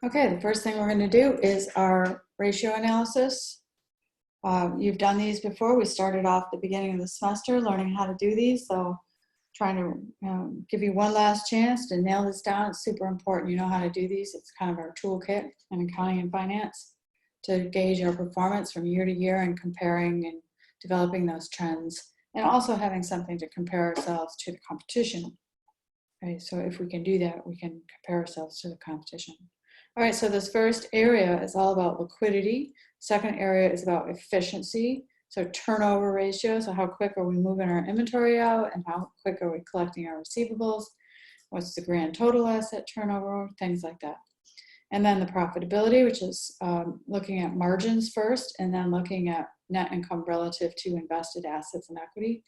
Okay, the first thing we're going to do is our ratio analysis. You've done these before. We started off at the beginning of the semester learning how to do these, so trying to give you one last chance to nail this down. It's super important you know how to do these. It's kind of our toolkit in accounting and finance to gauge our performance from year to year and comparing and developing those trends, and also having something to compare ourselves to the competition. Right, so if we can do that, we can compare ourselves to the competition. All right, so this first area is all about liquidity. Second area is about efficiency. So turnover ratio, so how quick are we moving our inventory out and how quick are we collecting our receivables? What's the grand total asset turnover, things like that. And then the profitability, which is looking at margins first, and then looking at net income relative to invested assets and equity.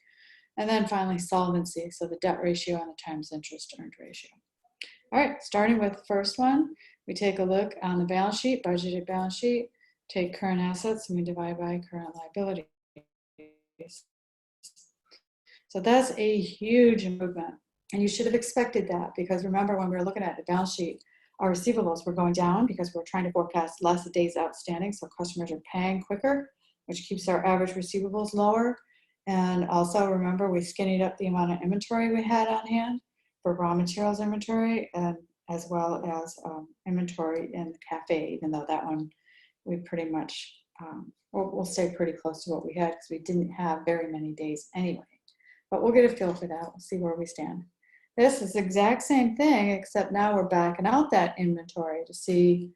And then finally solvency, so the debt ratio and the times interest earned ratio. All right, starting with the first one, we take a look on the balance sheet, budgeted balance sheet, take current assets and we divide by current liabilities. So that's a huge improvement. And you should have expected that, because remember when we were looking at the balance sheet, our receivables were going down because we're trying to forecast less days outstanding, so customers are paying quicker, which keeps our average receivables lower. And also remember, we skinnied up the amount of inventory we had on hand for raw materials inventory, and as well as inventory in the cafe, even though that one we pretty much, we'll stay pretty close to what we had because we didn't have very many days anyway. But we'll get a feel for that. We'll see where we stand. This is the exact same thing, except now we're backing out that inventory to see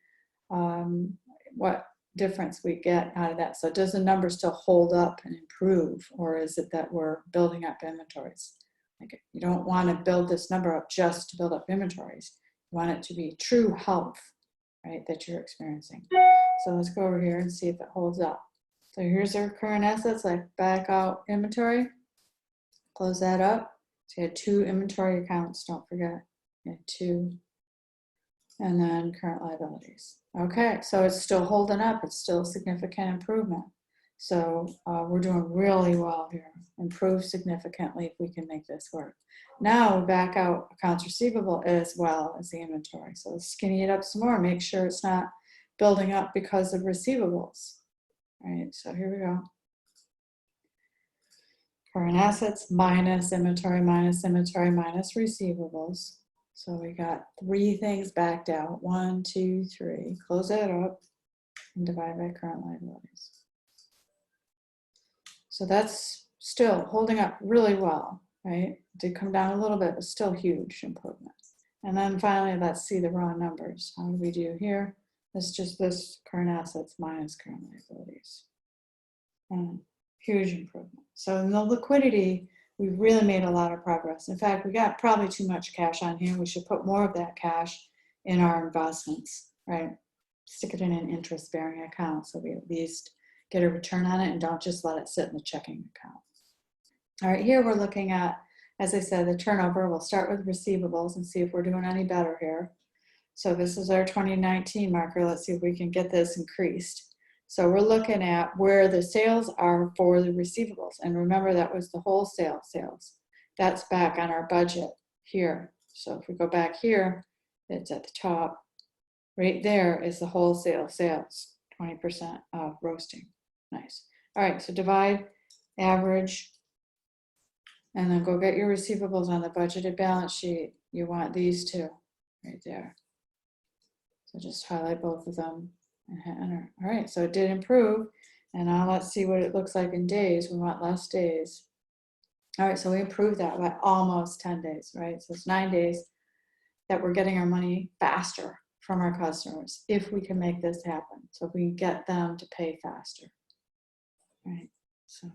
what difference we get out of that. So does the number still hold up and improve, or is it that we're building up inventories? Like, you don't want to build this number up just to build up inventories. You want it to be true health, right, that you're experiencing. So let's go over here and see if it holds up. So here's our current assets, like back out inventory, close that up. So you had 2 inventory accounts, don't forget, you had 2, and then current liabilities. Okay, so it's still holding up, it's still a significant improvement. So we're doing really well here, improve significantly if we can make this work. Now we back out accounts receivable as well as the inventory. So let's skinny it up some more, make sure it's not building up because of receivables. All right, so here we go. Current assets minus inventory minus receivables. So we got 3 things backed out. 1, 2, 3. Close that up and divide by current liabilities. So that's still holding up really well, right? It did come down a little bit, but still huge improvement. And then finally, let's see the raw numbers. How do we do here? It's just this current assets minus current liabilities. And huge improvement. So in the liquidity, we've really made a lot of progress. In fact, we got probably too much cash on here. We should put more of that cash in our investments, right? Stick it in an interest-bearing account so we at least get a return on it and don't just let it sit in the checking account. All right, here we're looking at, as I said, the turnover. We'll start with receivables and see if we're doing any better here. So this is our 2019 marker. Let's see if we can get this increased. So we're looking at where the sales are for the receivables. And remember, that was the wholesale sales. That's back on our budget here. So if we go back here, it's at the top. Right there is the wholesale sales, 20% of roasting. Nice. All right, so divide, average, and then go get your receivables on the budgeted balance sheet. You want these 2 right there. So just highlight both of them and hit enter. All right, so it did improve. And now let's see what it looks like in days. We want less days. All right, so we improved that by almost 10 days, right? So it's 9 days that we're getting our money faster from our customers if we can make this happen. So if we can get them to pay faster, right? So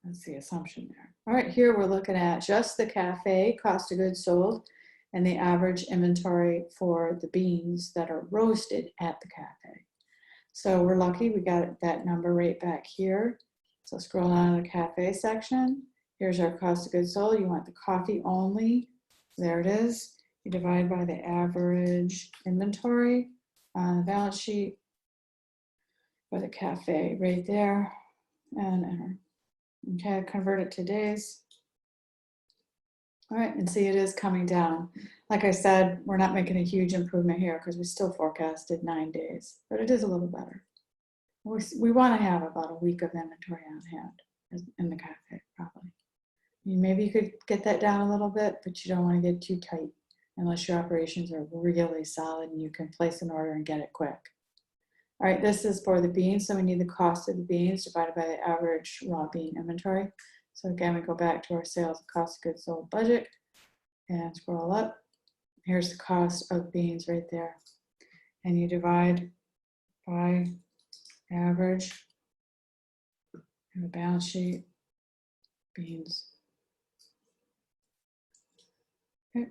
that's the assumption there. All right, here we're looking at just the cafe cost of goods sold and the average inventory for the beans that are roasted at the cafe. So we're lucky we got that number right back here. So scroll down to the cafe section. Here's our cost of goods sold. You want the coffee only. There it is. You divide by the average inventory on the balance sheet for the cafe right there and enter. Okay, convert it to days. All right, and see it is coming down. Like I said, we're not making a huge improvement here because we still forecasted 9 days, but it is a little better. We want to have about a week of inventory on hand in the cafe, probably. Maybe you could get that down a little bit, but you don't want to get too tight unless your operations are really solid and you can place an order and get it quick. All right, this is for the beans, so we need the cost of the beans divided by the average raw bean inventory. So again, we go back to our sales and cost of goods sold budget and scroll up. Here's the cost of beans right there. And you divide by average, and the balance sheet, beans. Okay.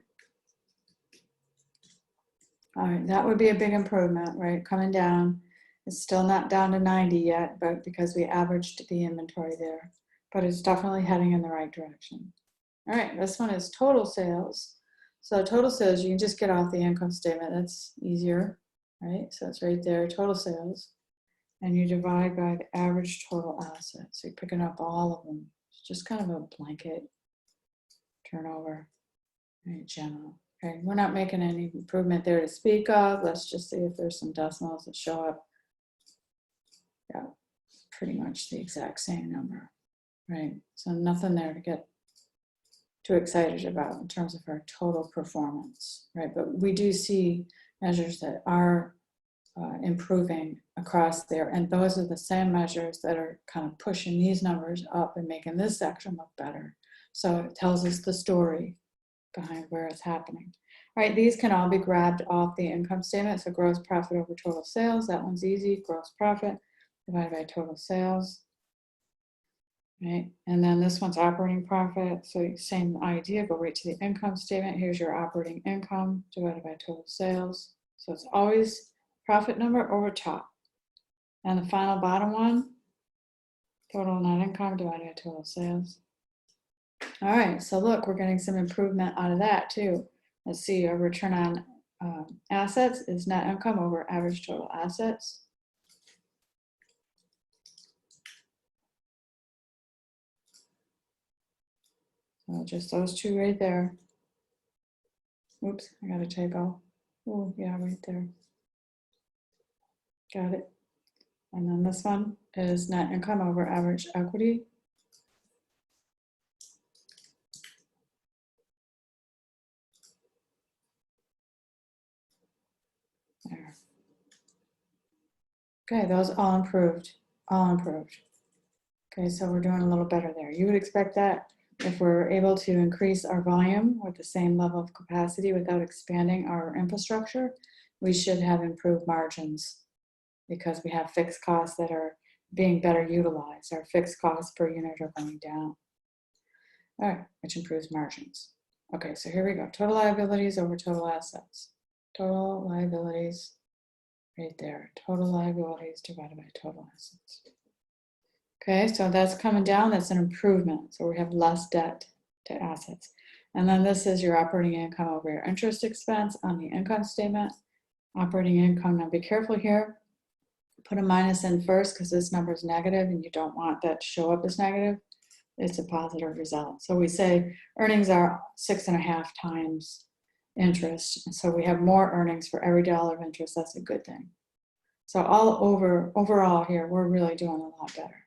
All right, that would be a big improvement, right? Coming down. It's still not down to 90 yet, but because we averaged the inventory there, but it's definitely heading in the right direction. All right, this one is total sales. So total sales, you can just get off the income statement. That's easier, right? So it's right there, total sales. And you divide by the average total assets. So you're picking up all of them. It's just kind of a blanket turnover, right, general. Okay, we're not making any improvement there to speak of. Let's just see if there's some decimals that show up. Yeah, pretty much the exact same number, right? So nothing there to get too excited about in terms of our total performance, right? But we do see measures that are improving across there, and those are the same measures that are kind of pushing these numbers up and making this section look better. So it tells us the story behind where it's happening. All right, these can all be grabbed off the income statement. So gross profit over total sales, that one's easy. Gross profit divided by total sales. Right, and then this one's operating profit. So same idea, go right to the income statement. Here's your operating income divided by total sales. So it's always profit number over top. And the final bottom one, total net income divided by total sales. All right, so look, we're getting some improvement out of that too. Let's see, our return on assets is net income over average total assets. So just those two right there. Oops, I got a typo. Oh, yeah, right there. Got it. And then this one is net income over average equity. There. Okay, those all improved, all improved. Okay, so we're doing a little better there. You would expect that if we're able to increase our volume with the same level of capacity without expanding our infrastructure, we should have improved margins because we have fixed costs that are being better utilized. Our fixed costs per unit are going down. All right, which improves margins. Okay, so here we go. Total liabilities over total assets. Total liabilities right there. Total liabilities divided by total assets. Okay, so that's coming down. That's an improvement. So we have less debt to assets. And then this is your operating income over your interest expense on the income statement. Operating income, now be careful here. Put a minus in first because this number is negative and you don't want that to show up as negative. It's a positive result. So we say earnings are 6.5 times interest. So we have more earnings for every dollar of interest. That's a good thing. So overall here, we're really doing a lot better.